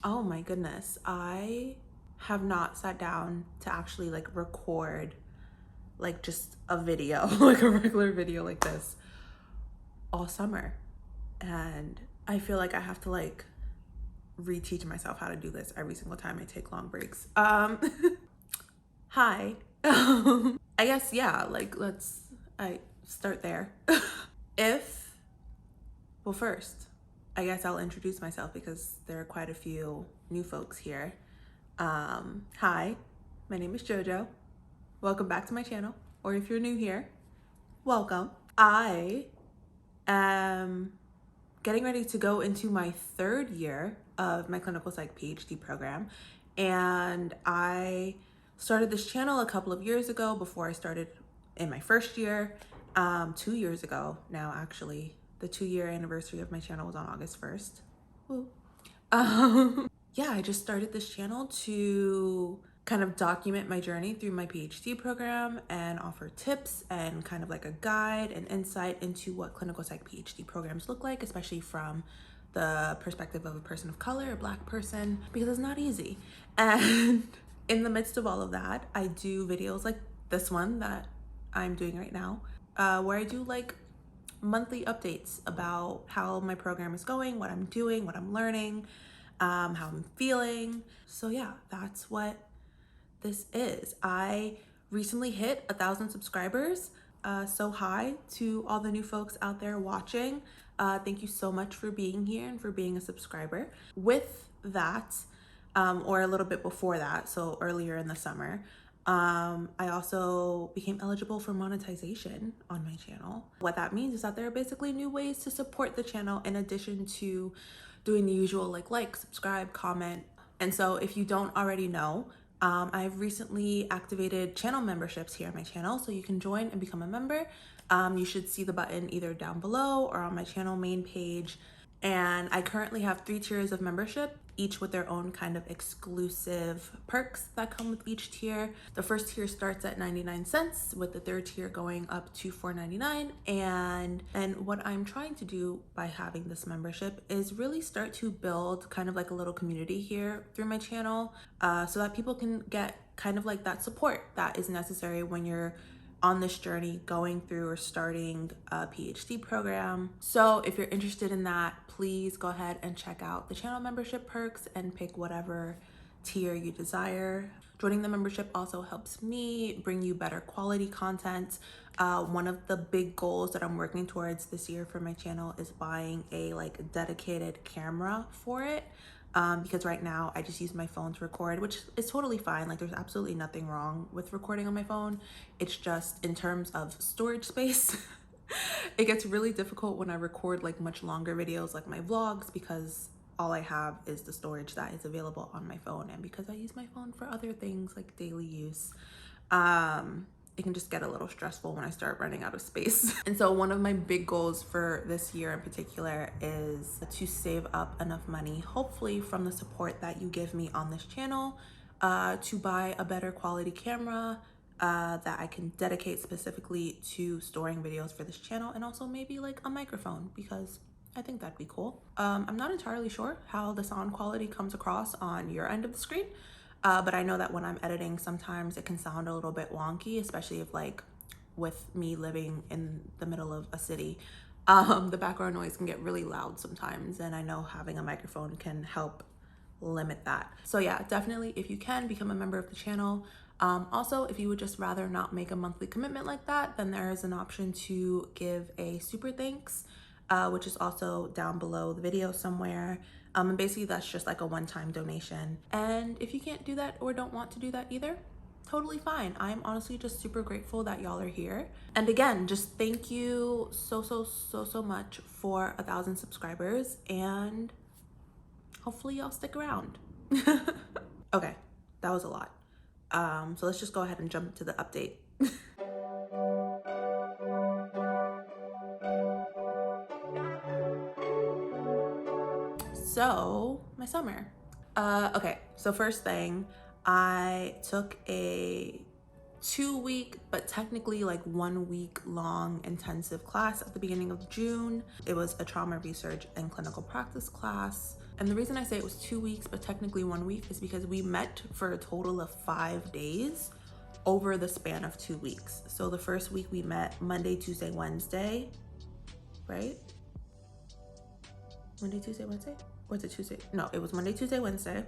Oh my goodness. I have not sat down to actually like record like just a video, like a regular video like this all summer. And I feel like I have to like reteach myself how to do this every single time I take long breaks. Hi. I guess yeah, like I start there. if Well, first, I guess I'll introduce myself because there are quite a few new folks here. Hi, my name is JoJo. Welcome back to my channel. Or if you're new here, welcome. I am getting ready to go into my third year of my clinical psych PhD program. And I started this channel a couple of years ago before I started in my first year, 2 years ago now, actually. The 2-year anniversary of my channel was on August 1st. Woo. Yeah, I just started this channel to kind of document my journey through my PhD program and offer tips and kind of like a guide and insight into what clinical psych PhD programs look like, especially from the perspective of a person of color, a Black person, because it's not easy. And in the midst of all of that, I do videos like this one that I'm doing right now, where I do like monthly updates about how my program is going, what I'm doing, what I'm learning, how I'm feeling. So yeah, that's what this is. I recently hit 1,000 subscribers. So hi to all the new folks out there watching. Thank you so much for being here and for being a subscriber. With that, or a little bit before that, so earlier in the summer, I also became eligible for monetization on my channel. What that means is that there are basically new ways to support the channel in addition to doing the usual like, subscribe, comment. And so if you don't already know, I've recently activated channel memberships here on my channel, so you can join and become a member. You should see the button either down below or on my channel main page. And I currently have 3 tiers of membership, each with their own kind of exclusive perks that come with each tier. The first tier starts at 99 cents, with the third tier going up to $4.99. And what I'm trying to do by having this membership is really start to build kind of like a little community here through my channel, so that people can get kind of like that support that is necessary when you're on this journey going through or starting a PhD program. So if you're interested in that, please go ahead and check out the channel membership perks and pick whatever tier you desire. Joining the membership also helps me bring you better quality content. One of the big goals that I'm working towards this year for my channel is buying a like dedicated camera for it. Because right now I just use my phone to record, which is totally fine. Like there's absolutely nothing wrong with recording on my phone. It's just in terms of storage space, it gets really difficult when I record like much longer videos like my vlogs, because all I have is the storage that is available on my phone. And because I use my phone for other things like daily use, it can just get a little stressful when I start running out of space. And so one of my big goals for this year in particular is to save up enough money, hopefully from the support that you give me on this channel, to buy a better quality camera that I can dedicate specifically to storing videos for this channel, and also maybe like a microphone, because I think that'd be cool. I'm not entirely sure how the sound quality comes across on your end of the screen, but I know that when I'm editing, sometimes it can sound a little bit wonky, especially if like with me living in the middle of a city, the background noise can get really loud sometimes. And I know having a microphone can help limit that. So yeah, definitely if you can, become a member of the channel. Also, if you would just rather not make a monthly commitment like that, then there is an option to give a super thanks, which is also down below the video somewhere. And basically that's just like a one-time donation. And if you can't do that or don't want to do that either, totally fine. I'm honestly just super grateful that y'all are here. And again, just thank you so much for 1,000 subscribers, and hopefully y'all stick around. Okay, that was a lot. So let's just go ahead and jump into the update. So my summer. Okay, so first thing, I took a 2-week, but technically like 1 week long intensive class at the beginning of June. It was a trauma research and clinical practice class. And the reason I say it was 2 weeks, but technically 1 week, is because we met for a total of 5 days over the span of 2 weeks. So the first week we met Monday, Tuesday, Wednesday, right? Monday, Tuesday, Wednesday? Or was it Tuesday? No, it was Monday, Tuesday, Wednesday.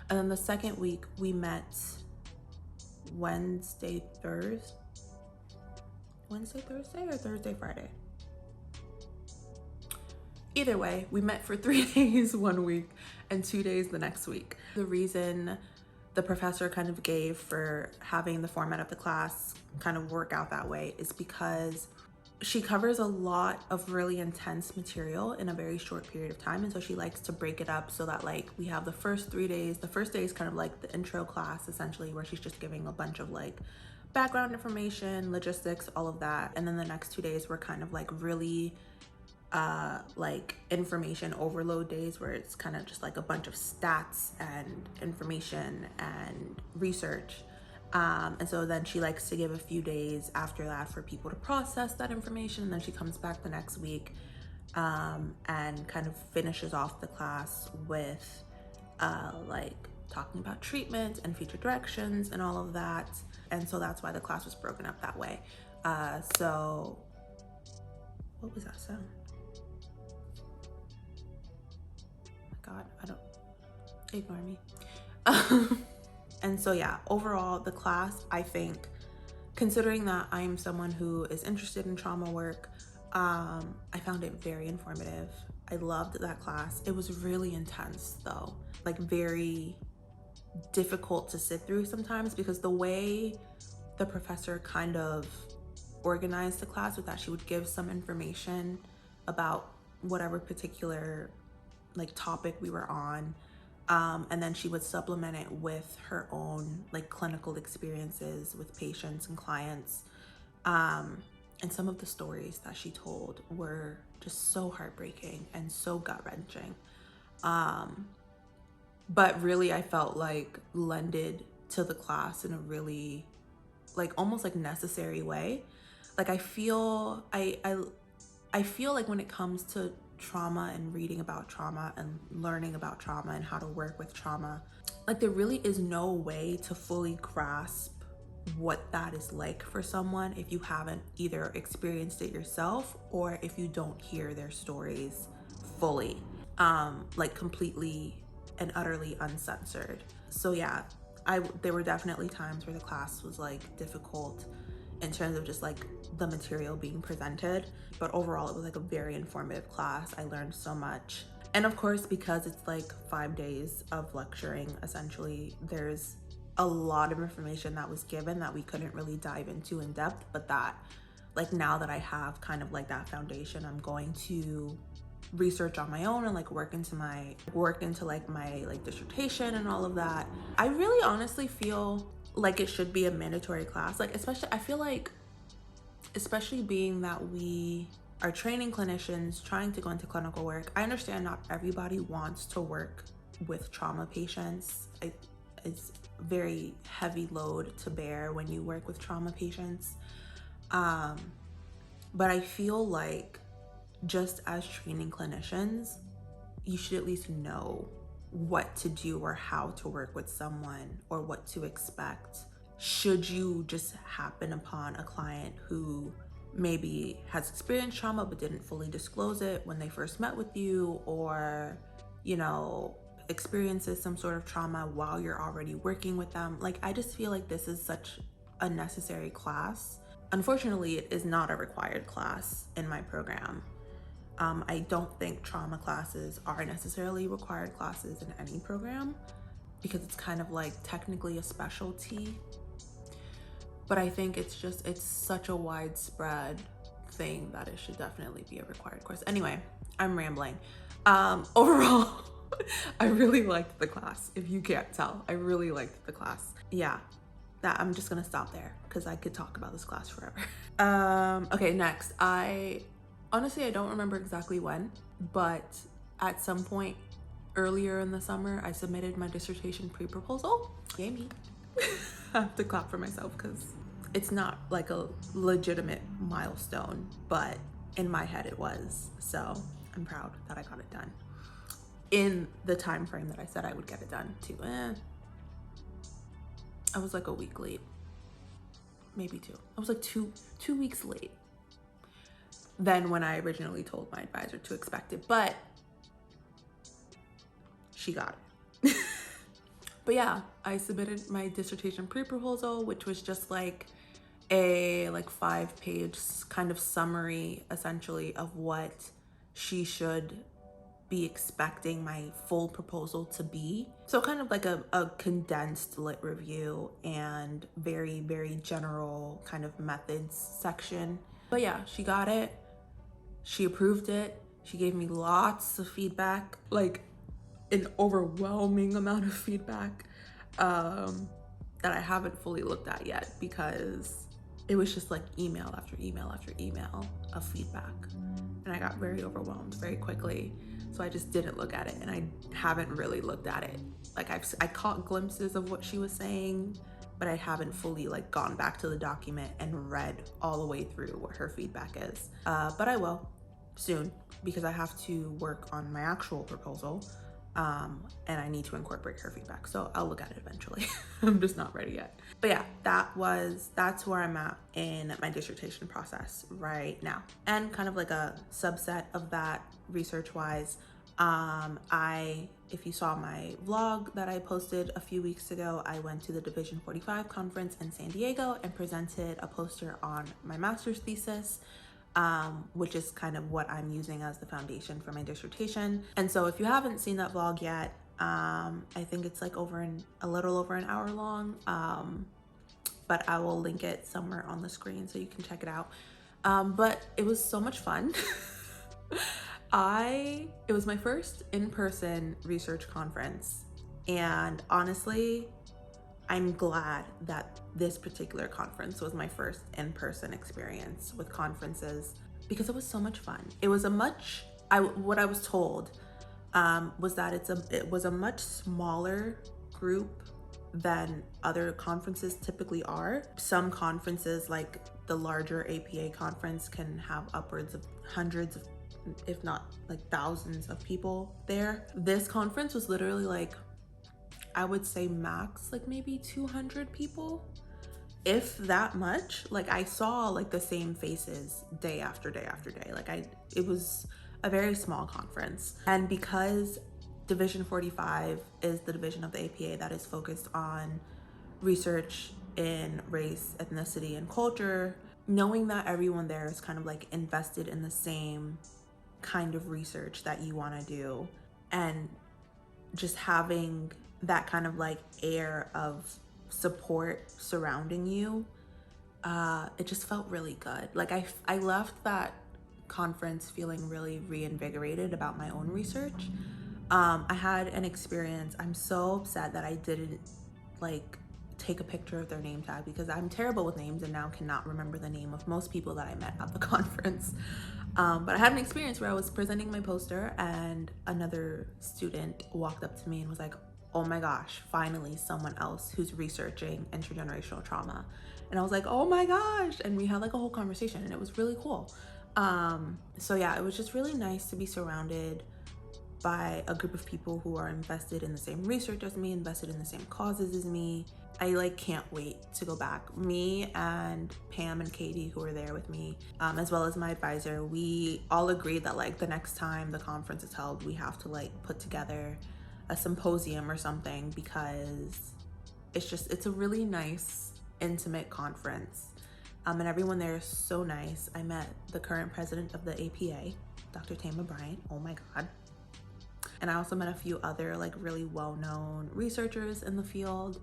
And then the second week we met Wednesday, Thursday or Thursday, Friday. Either way, we met for 3 days 1 week and 2 days the next week. The reason the professor kind of gave for having the format of the class kind of work out that way is because she covers a lot of really intense material in a very short period of time. And so she likes to break it up so that like we have the first 3 days. The first day is kind of like the intro class essentially, where she's just giving a bunch of like background information, logistics, all of that. And then the next 2 days were kind of like really like information overload days, where it's kind of just like a bunch of stats and information and research. And so then she likes to give a few days after that for people to process that information. And then she comes back the next week and kind of finishes off the class with like talking about treatment and future directions and all of that. And so that's why the class was broken up that way. So what was that sound? God, I don't, ignore me. And so yeah, overall the class, I think, considering that I am someone who is interested in trauma work, I found it very informative. I loved that class. It was really intense though, like very difficult to sit through sometimes, because the way the professor kind of organized the class was that she would give some information about whatever particular like topic we were on, and then she would supplement it with her own like clinical experiences with patients and clients, and some of the stories that she told were just so heartbreaking and so gut-wrenching, but really I felt like lended to the class in a really like almost like necessary way. Like I feel like when it comes to trauma and reading about trauma and learning about trauma and how to work with trauma, like there really is no way to fully grasp what that is like for someone if you haven't either experienced it yourself or if you don't hear their stories fully, like completely and utterly uncensored. So yeah, there were definitely times where the class was like difficult in terms of just like the material being presented, but overall it was like a very informative class. I learned so much. And of course, because it's like 5 days of lecturing, essentially there's a lot of information that was given that we couldn't really dive into in depth, but that like now that I have kind of like that foundation, I'm going to research on my own and like work into my like dissertation and all of that. I really honestly feel like it should be a mandatory class, like especially I feel like, especially being that we are training clinicians trying to go into clinical work. I understand not everybody wants to work with trauma patients. It's very heavy load to bear when you work with trauma patients, but I feel like just as training clinicians, you should at least know what to do or how to work with someone or what to expect should you just happen upon a client who maybe has experienced trauma but didn't fully disclose it when they first met with you, or you know, experiences some sort of trauma while you're already working with them. Like I just feel like this is such a necessary class. Unfortunately, it is not a required class in my program. I don't think trauma classes are necessarily required classes in any program because it's kind of like technically a specialty. But I think it's such a widespread thing that it should definitely be a required course. Anyway, I'm rambling. Overall, I really liked the class. If you can't tell, I really liked the class. Yeah, that I'm just gonna stop there because I could talk about this class forever. Okay, next. Honestly, I don't remember exactly when, but at some point earlier in the summer, I submitted my dissertation pre-proposal. Yay me. I have to clap for myself because it's not like a legitimate milestone, but in my head it was. So I'm proud that I got it done. in the time frame that I said I would get it done to. I was like a week late, maybe two. I was like two weeks late than when I originally told my advisor to expect it, but she got it. But yeah, I submitted my dissertation pre-proposal, which was just like a 5-page kind of summary essentially of what she should be expecting my full proposal to be. So kind of like a condensed lit review and very, very general kind of methods section. But yeah, she got it. She approved it. She gave me lots of feedback, like an overwhelming amount of feedback that I haven't fully looked at yet because it was just like email after email after email of feedback. And I got very overwhelmed very quickly. So I just didn't look at it, and I haven't really looked at it. Like I caught glimpses of what she was saying, but I haven't fully like gone back to the document and read all the way through what her feedback is. But I will soon because I have to work on my actual proposal. And I need to incorporate her feedback. So I'll look at it eventually. I'm just not ready yet. But yeah, that's where I'm at in my dissertation process right now. And kind of like a subset of that research wise, if you saw my vlog that I posted a few weeks ago, I went to the Division 45 conference in San Diego and presented a poster on my master's thesis. Which is kind of what I'm using as the foundation for my dissertation. And so if you haven't seen that vlog yet, I think it's like a little over an hour long, but I will link it somewhere on the screen so you can check it out. But it was so much fun. It was my first in-person research conference, and honestly, I'm glad that this particular conference was my first in-person experience with conferences because it was so much fun. It was what I was told was that it was a much smaller group than other conferences typically are. Some conferences, like the larger APA conference, can have upwards of hundreds of, if not like thousands of people there. This conference was literally like, I would say max like maybe 200 people, if that much. Like I saw like the same faces day after day after day. It was a very small conference. And because Division 45 is the division of the APA that is focused on research in race, ethnicity, and culture, knowing that everyone there is kind of like invested in the same kind of research that you want to do, and just having that kind of like air of support surrounding you, it just felt really good. Like I left that conference feeling really reinvigorated about my own research. I had an experience. I'm so upset that I didn't like take a picture of their name tag because I'm terrible with names and now cannot remember the name of most people that I met at the conference. But I had an experience where I was presenting my poster and another student walked up to me and was like, oh my gosh, finally someone else who's researching intergenerational trauma. And I was like, oh my gosh. And we had like a whole conversation and it was really cool. So yeah, it was just really nice to be surrounded by a group of people who are invested in the same research as me, invested in the same causes as me. I like can't wait to go back. Me and Pam and Katie, who were there with me, as well as my advisor, we all agreed that like the next time the conference is held, we have to like put together a symposium or something, because it's a really nice, intimate conference. And everyone there is so nice. I met the current president of the APA, Dr. Tama Bryant. Oh my God. And I also met a few other like really well-known researchers in the field.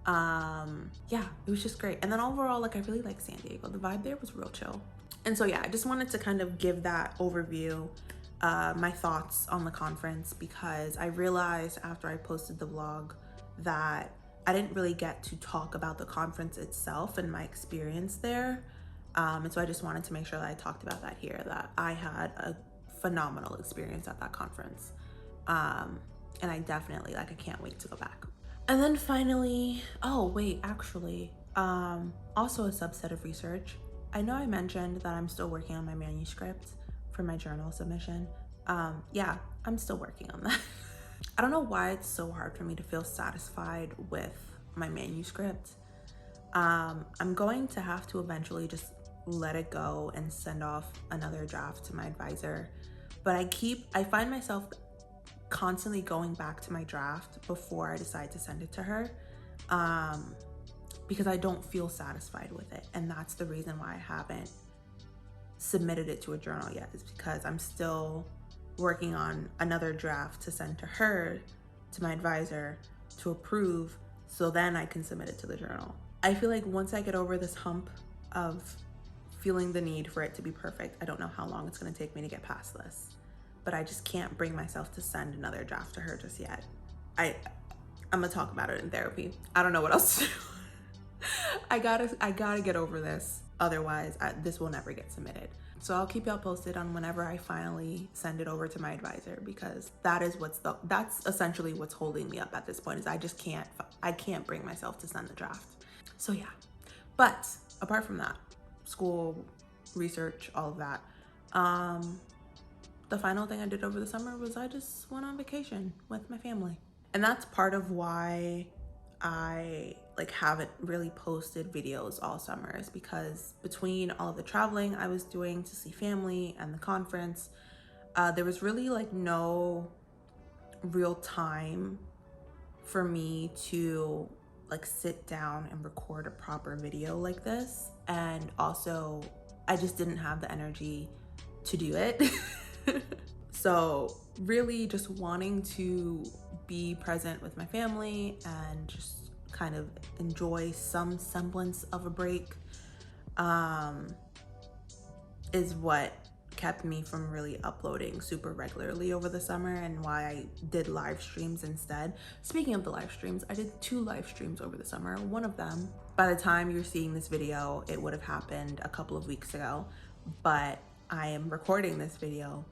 Yeah, it was just great. And then overall, like I really like San Diego. The vibe there was real chill. And so yeah, I just wanted to kind of give that overview, my thoughts on the conference, because I realized after I posted the vlog that I didn't really get to talk about the conference itself and my experience there. And so I just wanted to make sure that I talked about that here, that I had a phenomenal experience at that conference. And I definitely, like, I can't wait to go back. And then finally, oh wait, actually, also a subset of research. I know I mentioned that I'm still working on my manuscript for my journal submission. Yeah, I'm still working on that. I don't know why it's so hard for me to feel satisfied with my manuscript. I'm going to have to eventually just let it go and send off another draft to my advisor. But I find myself constantly going back to my draft before I decide to send it to her, because I don't feel satisfied with it. And that's the reason why I haven't submitted it to a journal yet, is because I'm still working on another draft to send to her, to my advisor, to approve, so then I can submit it to the journal. I feel like once I get over this hump of feeling the need for it to be perfect, I don't know how long it's going to take me to get past this, but I just can't bring myself to send another draft to her just yet. I'm gonna talk about it in therapy. I don't know what else to do. I gotta get over this. Otherwise, this will never get submitted. So I'll keep y'all posted on whenever I finally send it over to my advisor, because that's essentially what's holding me up at this point, is I can't bring myself to send the draft. So yeah, but apart from that, school, research, all of that, the final thing I did over the summer was I just went on vacation with my family. And that's part of why I haven't really posted videos all summer, is because between all of the traveling I was doing to see family and the conference, there was really no real time for me to sit down and record a proper video like this. And also I just didn't have the energy to do it. So really just wanting to be present with my family and just kind of enjoy some semblance of a break is what kept me from really uploading super regularly over the summer, and why I did live streams instead. Speaking of the live streams, I did 2 live streams over the summer. One of them, by the time you're seeing this video, it would have happened a couple of weeks ago, but I am recording this video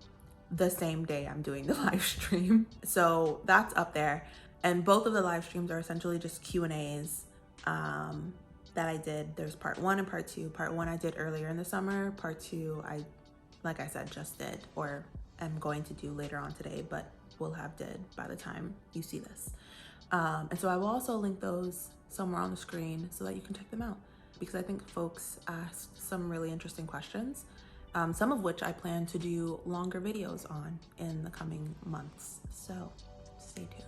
the same day I'm doing the live stream. So that's up there. And both of the live streams are essentially just Q&As that I did. There's part 1 and part 2. Part 1 I did earlier in the summer. Part 2 I, like I said, just did, or am going to do later on today, but will have did by the time you see this. And so I will also link those somewhere on the screen so that you can check them out, because I think folks asked some really interesting questions, some of which I plan to do longer videos on in the coming months. So stay tuned.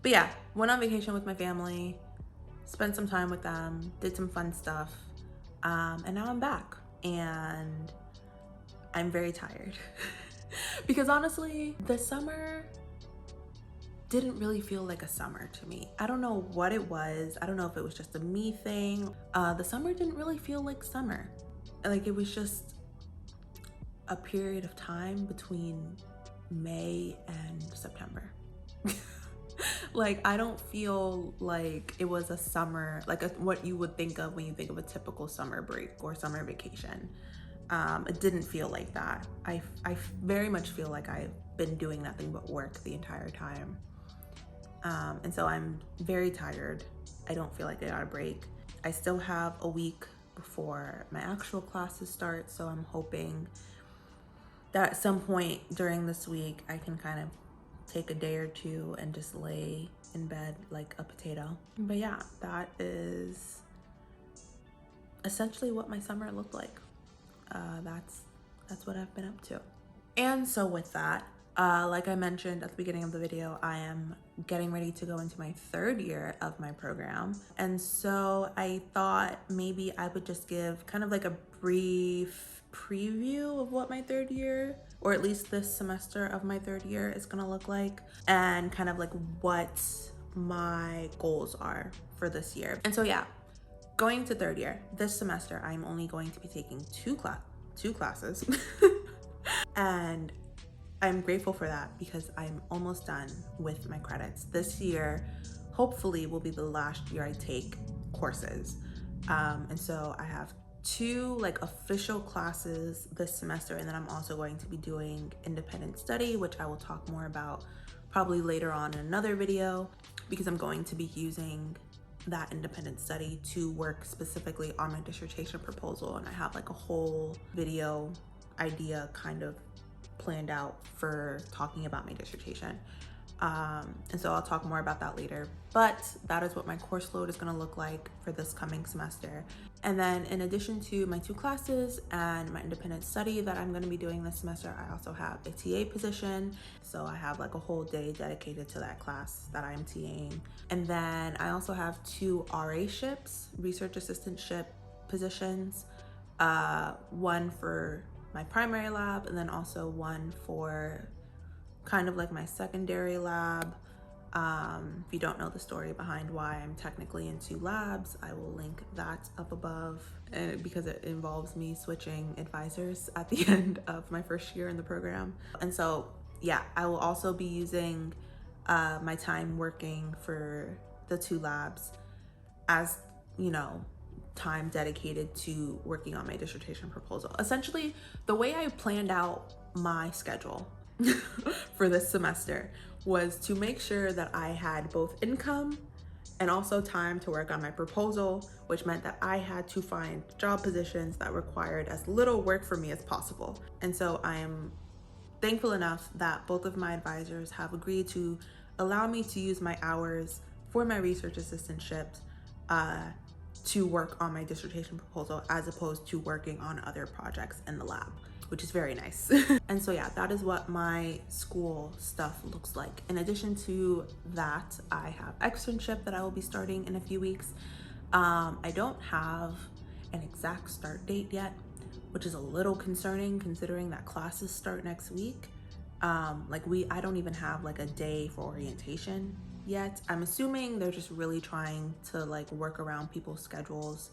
But yeah, went on vacation with my family, spent some time with them, did some fun stuff, and now I'm back, and I'm very tired. Because honestly, the summer didn't really feel like a summer to me. I don't know what it was. I don't know if it was just a me thing. The summer didn't really feel like summer. It was just a period of time between May and September. I don't feel like it was a summer, what you would think of when you think of a typical summer break or summer vacation. It didn't feel like that. I very much feel like I've been doing nothing but work the entire time. And so I'm very tired. I don't feel like I got a break. I still have a week before my actual classes start, so I'm hoping that at some point during this week I can kind of take a day or two and just lay in bed like a potato. But yeah, that is essentially what my summer looked like. That's what I've been up to. And so with that, like I mentioned at the beginning of the video, I am getting ready to go into my 3rd year of my program. And so I thought maybe I would just give kind of a brief preview of what my 3rd year, or at least this semester of my 3rd year, is gonna look like, and kind of what my goals are for this year. And so yeah, going to 3rd year, this semester, I'm only going to be taking two classes. And I'm grateful for that, because I'm almost done with my credits. This year, hopefully, will be the last year I take courses. And so I have 2 official classes this semester, and then I'm also going to be doing independent study, which I will talk more about probably later on in another video, because I'm going to be using that independent study to work specifically on my dissertation proposal. And I have a whole video idea kind of planned out for talking about my dissertation. And so I'll talk more about that later. But that is what my course load is going to look like for this coming semester. And then in addition to my 2 classes and my independent study that I'm going to be doing this semester, I also have a TA position. So I have like a whole day dedicated to that class that I'm TAing. And then I also have 2 RA-ships, research assistantship positions, one for my primary lab and then also one for kind of like my secondary lab. If you don't know the story behind why I'm technically in 2 labs, I will link that up above, and because it involves me switching advisors at the end of my first year in the program. And so yeah, I will also be using my time working for the 2 labs as, you know, time dedicated to working on my dissertation proposal. Essentially, the way I planned out my schedule for this semester was to make sure that I had both income and also time to work on my proposal, which meant that I had to find job positions that required as little work for me as possible. And so I am thankful enough that both of my advisors have agreed to allow me to use my hours for my research assistantships to work on my dissertation proposal as opposed to working on other projects in the lab, which is very nice. And so yeah, that is what my school stuff looks like. In addition to that, I have externship that I will be starting in a few weeks. I don't have an exact start date yet, which is a little concerning considering that classes start next week. I don't even have like a day for orientation yet. I'm assuming they're just really trying to like work around people's schedules.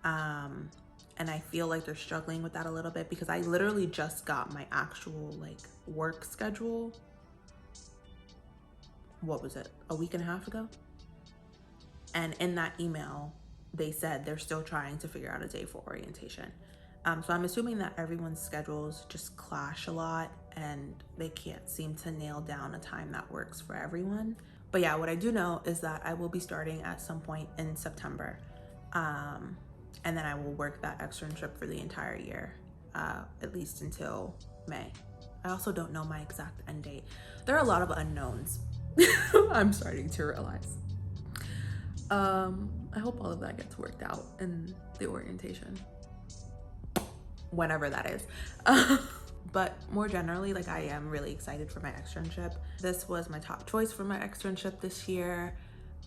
And I feel like they're struggling with that a little bit because I literally just got my actual like work schedule. What was it? A week and a half ago? And in that email, they said they're still trying to figure out a day for orientation. So I'm assuming that everyone's schedules just clash a lot and they can't seem to nail down a time that works for everyone. But yeah, what I do know is that I will be starting at some point in September. And then I will work that externship for the entire year, at least until May. I also don't know my exact end date. There are a lot of unknowns. I'm starting to realize. I hope all of that gets worked out in the orientation, whenever that is. But more generally, like I am really excited for my externship. This was my top choice for my externship this year.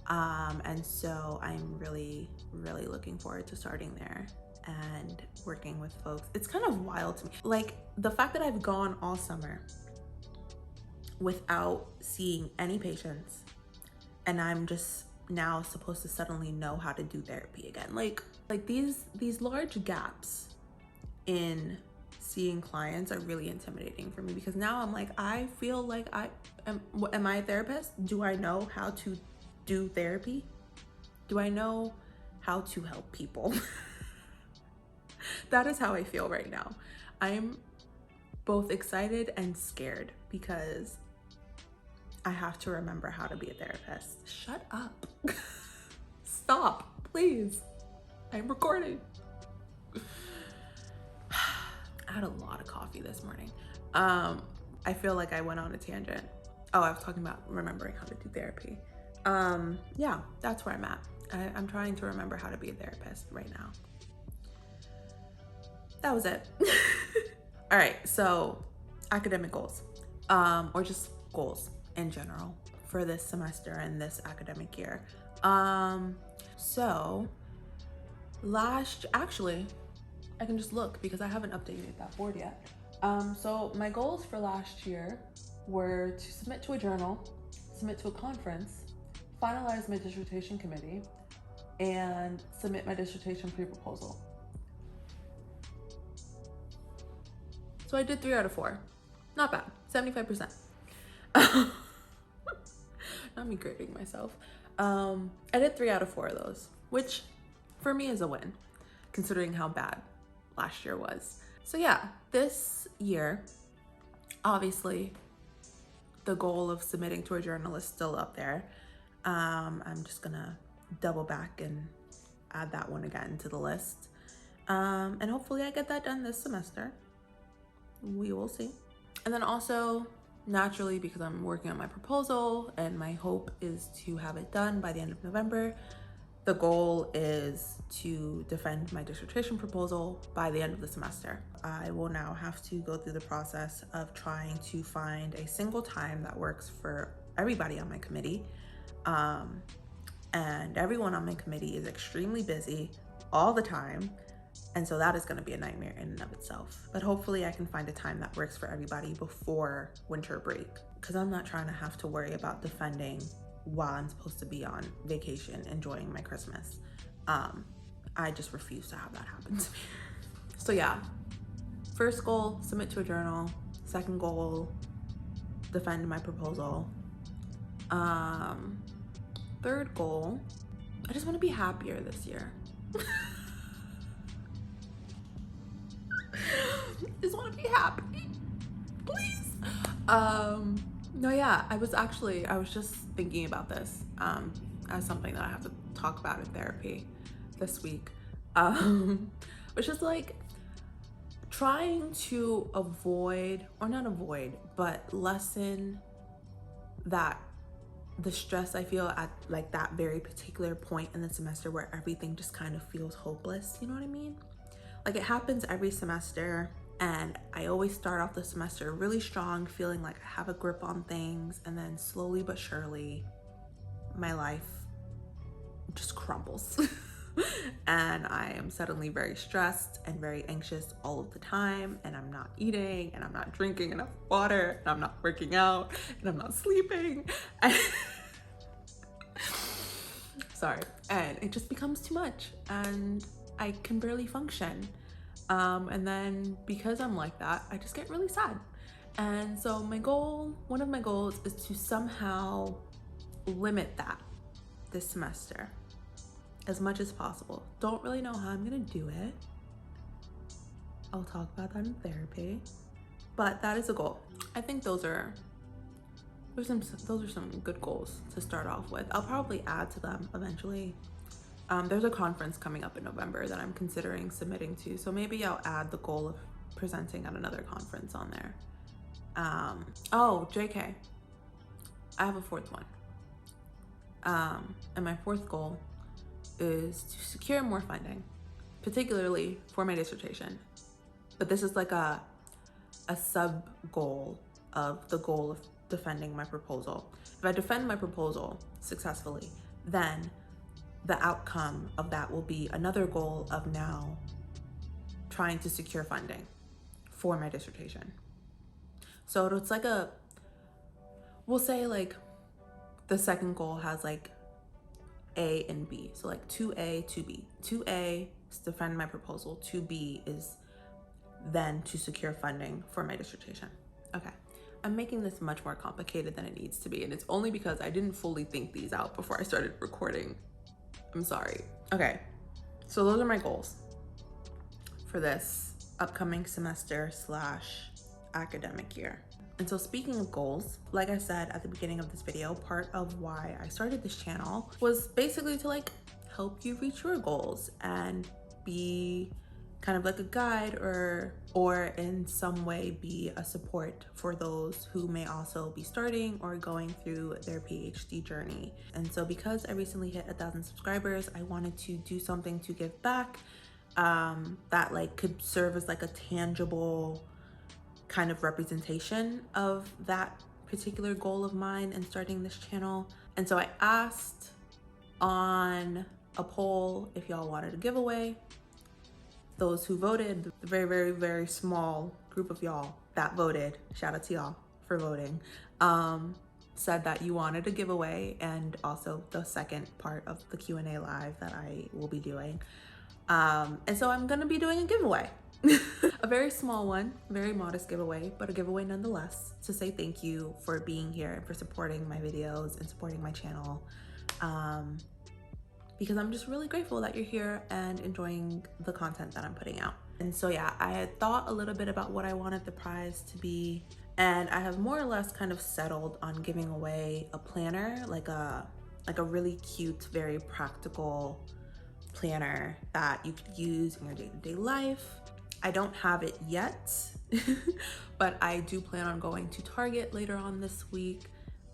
And so I'm really, really looking forward to starting there and working with folks. It's kind of wild to me. Like the fact that I've gone all summer without seeing any patients and I'm just now supposed to suddenly know how to do therapy again. Like these large gaps in seeing clients are really intimidating for me because now I'm like, I feel like am I a therapist? Do I know how to do therapy? Do I know how to help people? That is how I feel right now. I'm both excited and scared because I have to remember how to be a therapist. Shut up. Stop, please. I'm recording. I had a lot of coffee this morning. I feel like I went on a tangent. Oh, I was talking about remembering how to do therapy. Yeah, that's where I'm at. I'm trying to remember how to be a therapist right now. That was it. All right, so academic goals, or just goals in general for this semester and this academic year. So actually, I can just look because I haven't updated that board yet. So my goals for last year were to submit to a journal, submit to a conference, finalize my dissertation committee, and submit my dissertation pre-proposal. So I did 3 out of 4. Not bad, 75%. Not me grading myself. I did 3 out of 4 of those, which for me is a win, considering how bad last year was. So yeah, this year, obviously, the goal of submitting to a journal is still up there. I'm just gonna double back and add that one again to the list. And hopefully I get that done this semester. We will see. And then also, naturally, because I'm working on my proposal and my hope is to have it done by the end of November, the goal is to defend my dissertation proposal by the end of the semester. I will now have to go through the process of trying to find a single time that works for everybody on my committee. And everyone on my committee is extremely busy all the time. And so that is going to be a nightmare in and of itself. But hopefully I can find a time that works for everybody before winter break, because I'm not trying to have to worry about defending while I'm supposed to be on vacation enjoying my Christmas. I just refuse to have that happen to me. So yeah, first goal, submit to a journal. Second goal, defend my proposal. Third goal, I just want to be happier this year. Just want to be happy, please. No, yeah, I was just thinking about this as something that I have to talk about in therapy this week, which is like trying to avoid, or not avoid, but lessen the stress I feel at like that very particular point in the semester where everything just kind of feels hopeless. You know what I mean? Like it happens every semester, and I always start off the semester really strong, feeling like I have a grip on things, and then slowly but surely my life just crumbles. And I am suddenly very stressed and very anxious all of the time, and I'm not eating, and I'm not drinking enough water, and I'm not working out, and I'm not sleeping. Sorry. And it just becomes too much, and I can barely function. And then because I'm like that, I just get really sad. And so one of my goals is to somehow limit that this semester as much as possible. Don't really know how I'm gonna do it. I'll talk about that in therapy, but that is a goal. I think those are some good goals to start off with. I'll probably add to them eventually. There's a conference coming up in November that I'm considering submitting to, so maybe I'll add the goal of presenting at another conference on there. Oh, JK, I have a fourth one. And my fourth goal is to secure more funding, particularly for my dissertation. But this is like a sub goal of the goal of defending my proposal. If I defend my proposal successfully, then the outcome of that will be another goal of now trying to secure funding for my dissertation. So it's like we'll say like the second goal has like A and B. So like 2A, 2B. 2A is to defend my proposal. 2B is then to secure funding for my dissertation. Okay. I'm making this much more complicated than it needs to be, and it's only because I didn't fully think these out before I started recording. I'm sorry. Okay, so those are my goals for this upcoming semester / academic year. And so speaking of goals, like I said at the beginning of this video, part of why I started this channel was basically to like help you reach your goals and be kind of like a guide or in some way be a support for those who may also be starting or going through their PhD journey. And so because I recently hit 1,000 subscribers, I wanted to do something to give back that like could serve as like a tangible kind of representation of that particular goal of mine in starting this channel. And so I asked on a poll if y'all wanted a giveaway. Those who voted, the very, very, very small group of y'all that voted, shout out to y'all for voting, said that you wanted a giveaway and also the second part of the Q&A live that I will be doing. And so I'm gonna be doing a giveaway. A very small one, very modest giveaway, but a giveaway nonetheless, to say thank you for being here and for supporting my videos and supporting my channel. Because I'm just really grateful that you're here and enjoying the content that I'm putting out. And so yeah, I had thought a little bit about what I wanted the prize to be, and I have more or less kind of settled on giving away a planner, like a really cute, very practical planner that you could use in your day-to-day life. I don't have it yet But I do plan on going to Target later on this week,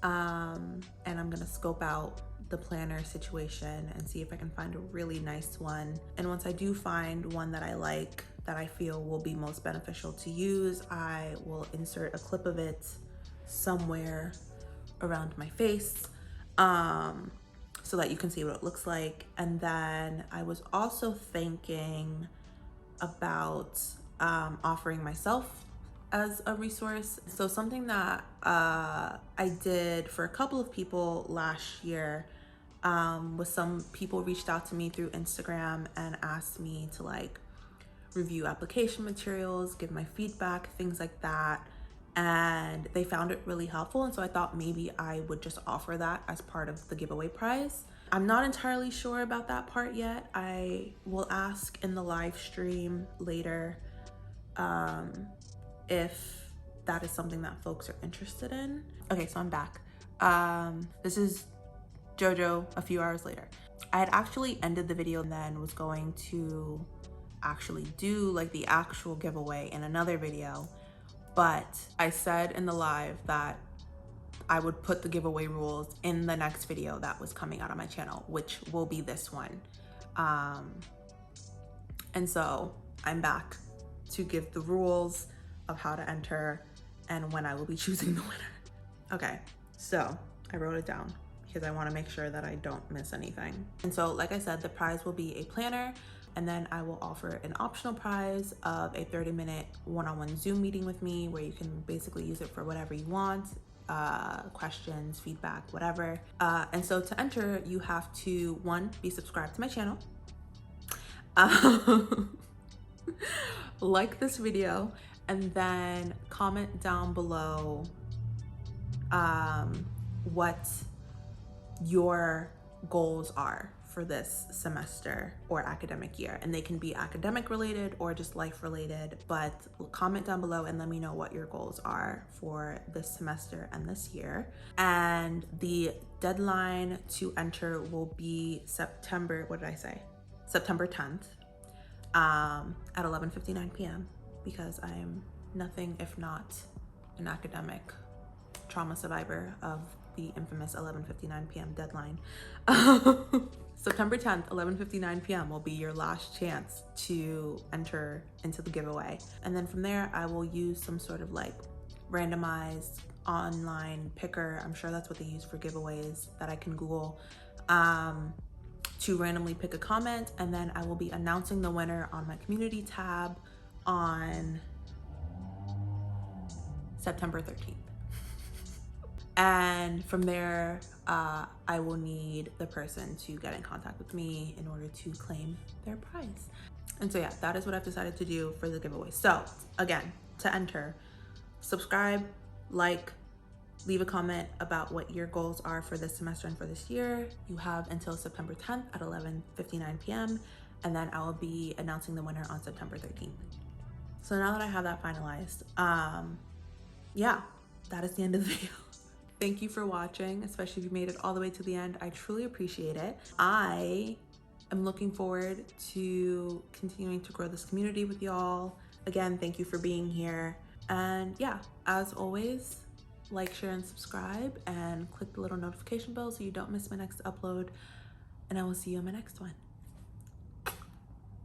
and I'm gonna scope out the planner situation and see if I can find a really nice one. And once I do find one that I like, that I feel will be most beneficial to use, I will insert a clip of it somewhere around my face, so that you can see what it looks like. And then I was also thinking about offering myself as a resource. So something that I did for a couple of people last year was some people reached out to me through Instagram and asked me to like review application materials, give my feedback, things like that. And they found it really helpful. And so I thought maybe I would just offer that as part of the giveaway prize. I'm not entirely sure about that part yet. I will ask in the live stream later if that is something that folks are interested in. Okay, so I'm back. This is JoJo a few hours later. I had actually ended the video and then was going to actually do like the actual giveaway in another video, but I said in the live that I would put the giveaway rules in the next video that was coming out on my channel, which will be this one. And so I'm back to give the rules of how to enter and when I will be choosing the winner. Okay, so I wrote it down because I want to make sure that I don't miss anything. And so, like I said, the prize will be a planner, and then I will offer an optional prize of a 30-minute one-on-one Zoom meeting with me where you can basically use it for whatever you want, questions, feedback, whatever. And so to enter, you have to, 1, be subscribed to my channel, like this video, and then comment down below what your goals are for this semester or academic year. And they can be academic related or just life related, but comment down below and let me know what your goals are for this semester and this year. And the deadline to enter will be September 10th at 11:59 p.m. because I am nothing if not an academic trauma survivor of the infamous 11:59 p.m. deadline. September 10th, 11:59 p.m. will be your last chance to enter into the giveaway. And then from there, I will use some sort of like randomized online picker. I'm sure that's what they use for giveaways that I can Google, to randomly pick a comment. And then I will be announcing the winner on my community tab on September 13th. And from there, I will need the person to get in contact with me in order to claim their prize. And so yeah, that is what I've decided to do for the giveaway. So again, to enter, subscribe, like, leave a comment about what your goals are for this semester and for this year. You have until September 10th at 11:59 p.m. And then I will be announcing the winner on September 13th. So now that I have that finalized, yeah, that is the end of the video. Thank you for watching, especially if you made it all the way to the end. I truly appreciate it. I am looking forward to continuing to grow this community with y'all. Again, thank you for being here. And yeah, as always, like, share, and subscribe, and click the little notification bell so you don't miss my next upload. And I will see you in my next one.